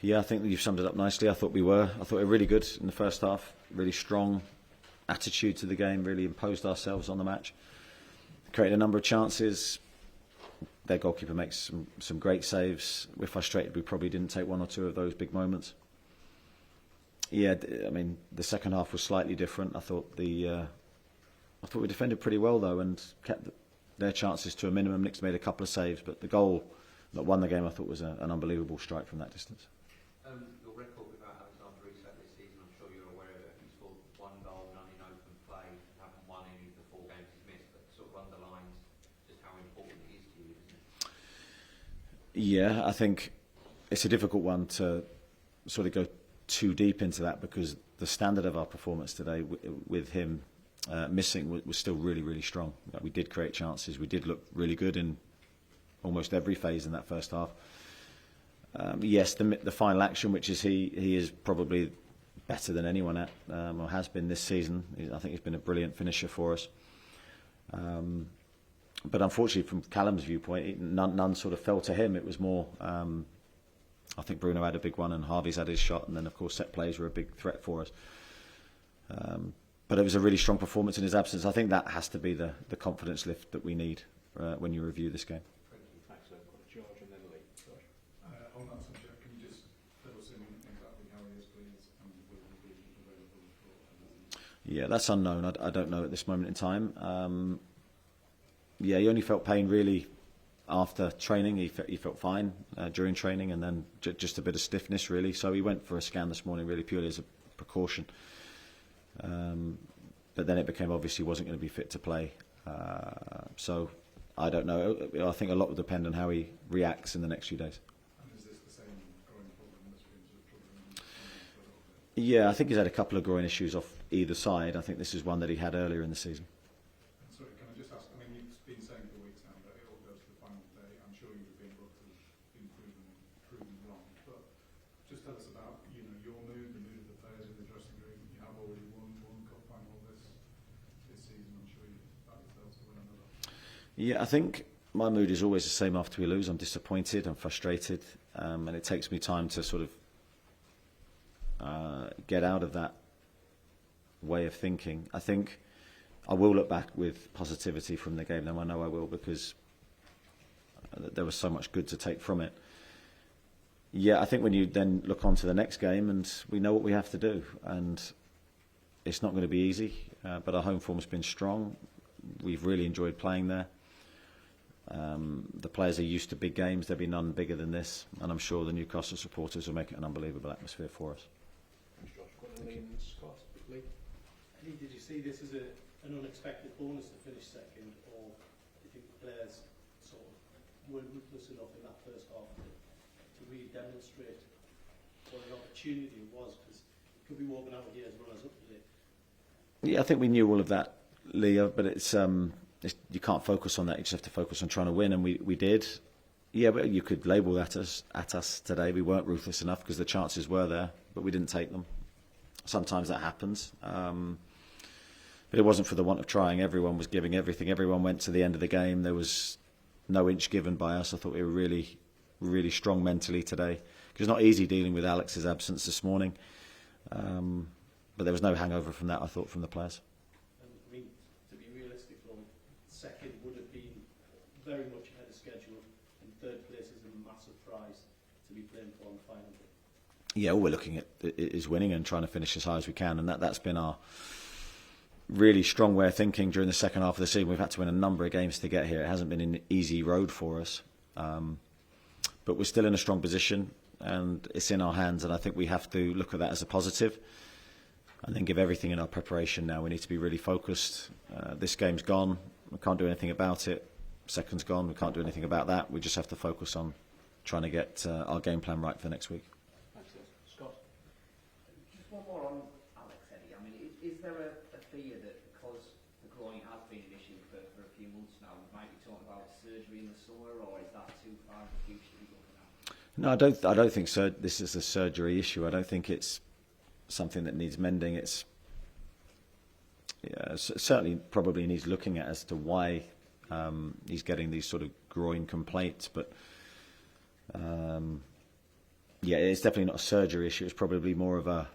Yeah, I think that you've summed it up nicely. I thought we were really good in the first half. Really strong attitude to the game. Really imposed ourselves on the match. Created a number of chances. Their goalkeeper makes some great saves. We're frustrated we probably didn't take one or two of those big moments. Yeah, I mean the second half was slightly different. I thought we defended pretty well though and kept their chances to a minimum. Nick's made a couple of saves, but the goal that won the game I thought was an unbelievable strike from that distance. Your record with Alexander Isak this season, I'm sure you're aware of it. He's scored 1 goal, none in open play, haven't won any of the 4 games he's missed, but sort of underlines just how important it is to you, isn't it? Yeah, I think it's a difficult one to sort of go too deep into that because the standard of our performance today with him missing was still really, really strong. We did create chances. We did look really good in almost every phase in that first half. Yes, the final action, which is he is probably better than anyone at, or has been this season. I think he's been a brilliant finisher for us. But unfortunately, from Callum's viewpoint, none sort of fell to him. It was more, I think Bruno had a big one and Harvey's had his shot, and then of course set plays were a big threat for us. But it was a really strong performance in his absence. I think that has to be the confidence lift that we need when you review this game. Thanks, I've got George and then Lee. George. On that subject, can you just fill us in exactly how he is, please, and will he be available for? Yeah, that's unknown. I don't know at this moment in time. Yeah, he only felt pain really after training. He felt fine during training, and then just a bit of stiffness really. So he went for a scan this morning, really purely as a precaution. But then it became obvious he wasn't going to be fit to play. So I don't know. I think a lot will depend on how he reacts in the next few days. And is this the same groin problem that's been sort of troubling him? Yeah, I think he's had a couple of groin issues off either side. I think this is one that he had earlier in the season. And sorry, can I just ask, I mean, you've been saying for weeks now that it all goes to the final day. I'm sure you've been looked at been proven wrong. But just tell us about, your mood, the mood of the players in the dressing room. You have already won one cup final this season. I'm sure you've backed yourselves to win another. Yeah, I think my mood is always the same after we lose. I'm disappointed, I'm frustrated, and it takes me time to sort of get out of that way of thinking. I think I will look back with positivity from the game, though I know I will, because there was so much good to take from it. Yeah, I think when you then look on to the next game, and we know what we have to do, and it's not going to be easy, but our home form's been strong. We've really enjoyed playing there. The players are used to big games. There'll be none bigger than this, and I'm sure the Newcastle supporters will make it an unbelievable atmosphere for us. Thanks, Josh. Lee and Scott. Lee. Did you see this as an unexpected bonus to finish second, or do you think the players sort of weren't ruthless enough in that first half to really demonstrate what an opportunity it was? Because it could be walking out here as runners up today. Yeah, I think we knew all of that, Leo, but it's you can't focus on that. You just have to focus on trying to win, and we did. Yeah, but you could label that at us today. We weren't ruthless enough because the chances were there, but we didn't take them. Sometimes that happens. But it wasn't for the want of trying. Everyone was giving everything. Everyone went to the end of the game. There was no inch given by us. I thought we were really, really strong mentally today. It's not easy dealing with Alex's absence this morning. But there was no hangover from that, I thought, from the players. And I mean, to be realistic, second would have been very much ahead of schedule, and third place is a massive prize to be playing for in the final. Yeah, all we're looking at is winning and trying to finish as high as we can, and that's been our really strong way of thinking during the second half of the season. We've had to win a number of games to get here. It hasn't been an easy road for us, but we're still in a strong position, and it's in our hands, and I think we have to look at that as a positive and then give everything in our preparation now. We need to be really focused. This game's gone. We can't do anything about it. Second's gone. We can't do anything about that. We just have to focus on trying to get our game plan right for next week. Thanks, Scott. Just one more on Alex, Eddie. I mean, is there a fear that because the groin has been an issue for a few months now, we might be talking about surgery in the summer, or is that too far in the future to be looking at? No, I don't think so. This is a surgery issue. I don't think it's something that needs mending. It's certainly probably needs looking at as to why he's getting these sort of groin complaints. But Yeah, it's definitely not a surgery issue. It's probably more of a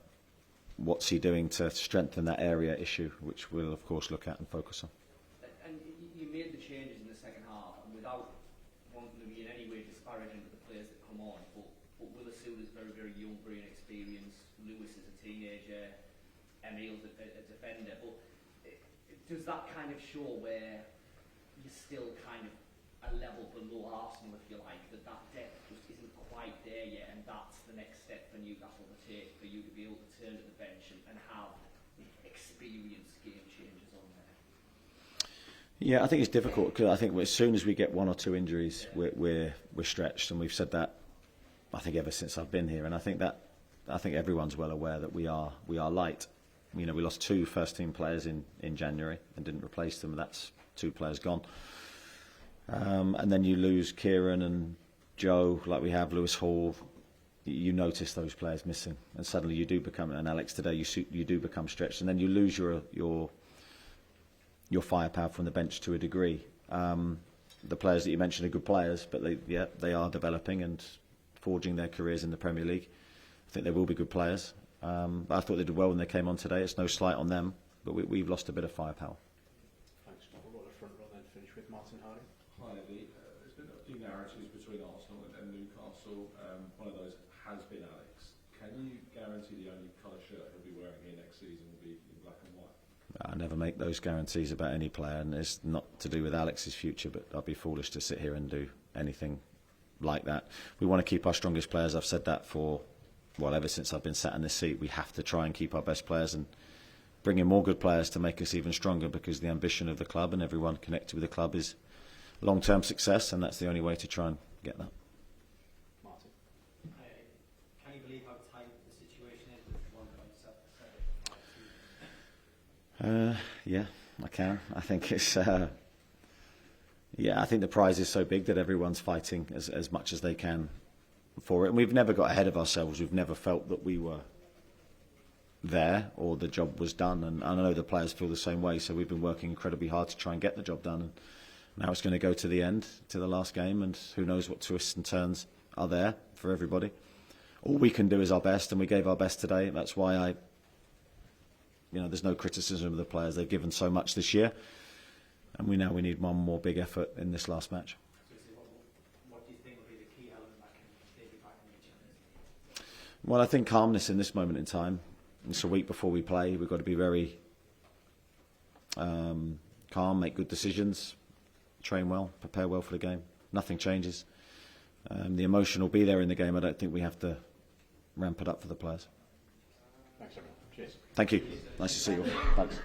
what's he doing to strengthen that area issue, which we'll of course look at and focus on. And you made the changes in the second half, and without wanting to be in any way disparaging to the players that come on, but Willis is very, very young, very inexperienced. Lewis is a teenager. Emil's a defender. But does that kind of show where you're still kind of a level below Arsenal, if you like, that depth just isn't quite there yet, and that's the next step for Newcastle to take, for you to be able to turn to the bench and have experienced game changers on there? Yeah, I think it's difficult because I think as soon as we get one or two injuries, we're stretched, and we've said that I think ever since I've been here, and I think everyone's well aware that we are light. You know, we lost 2 first-team players in January and didn't replace them. That's 2 players gone. And then you lose Kieran and Joe, like we have, Lewis Hall. You notice those players missing, and suddenly you do become, and Alex today, you do become stretched, and then you lose your firepower from the bench to a degree. The players that you mentioned are good players, but they are developing and forging their careers in the Premier League. I think they will be good players. But I thought they did well when they came on today. It's no slight on them, but we've lost a bit of firepower. Thanks, Scott. We'll go to the front row then finish with Martin Harding. Hi, Eddie. There's been a few narratives between Arsenal and Newcastle. One of those has been Alex. Can you guarantee the only colour shirt he'll be wearing here next season will be in black and white? I never make those guarantees about any player, and it's not to do with Alex's future, but I'd be foolish to sit here and do anything like that. We want to keep our strongest players. I've said that ever since I've been sat in this seat. We have to try and keep our best players and bring in more good players to make us even stronger, because the ambition of the club and everyone connected with the club is long-term success, and that's the only way to try and get that. Martin. Can you believe how tight the situation is with 1.7? Yeah, I can. I think it's I think the prize is so big that everyone's fighting as much as they can for it, and we've never got ahead of ourselves. We've never felt that we were there or the job was done, and I know the players feel the same way, so we've been working incredibly hard to try and get the job done, and now it's going to go to the end, to the last game, and who knows what twists and turns are there for everybody. All we can do is our best, and we gave our best today. That's why there's no criticism of the players. They've given so much this year, and we need one more big effort in this last match. What do you think will be the key element that can take you back in each other? Well, I think calmness in this moment in time. It's a week before we play. We've got to be very calm, make good decisions, train well, prepare well for the game. Nothing changes. The emotion will be there in the game. I don't think we have to ramp it up for the players. Thanks, everyone. Cheers. Thank you. Nice to see you all. Thanks.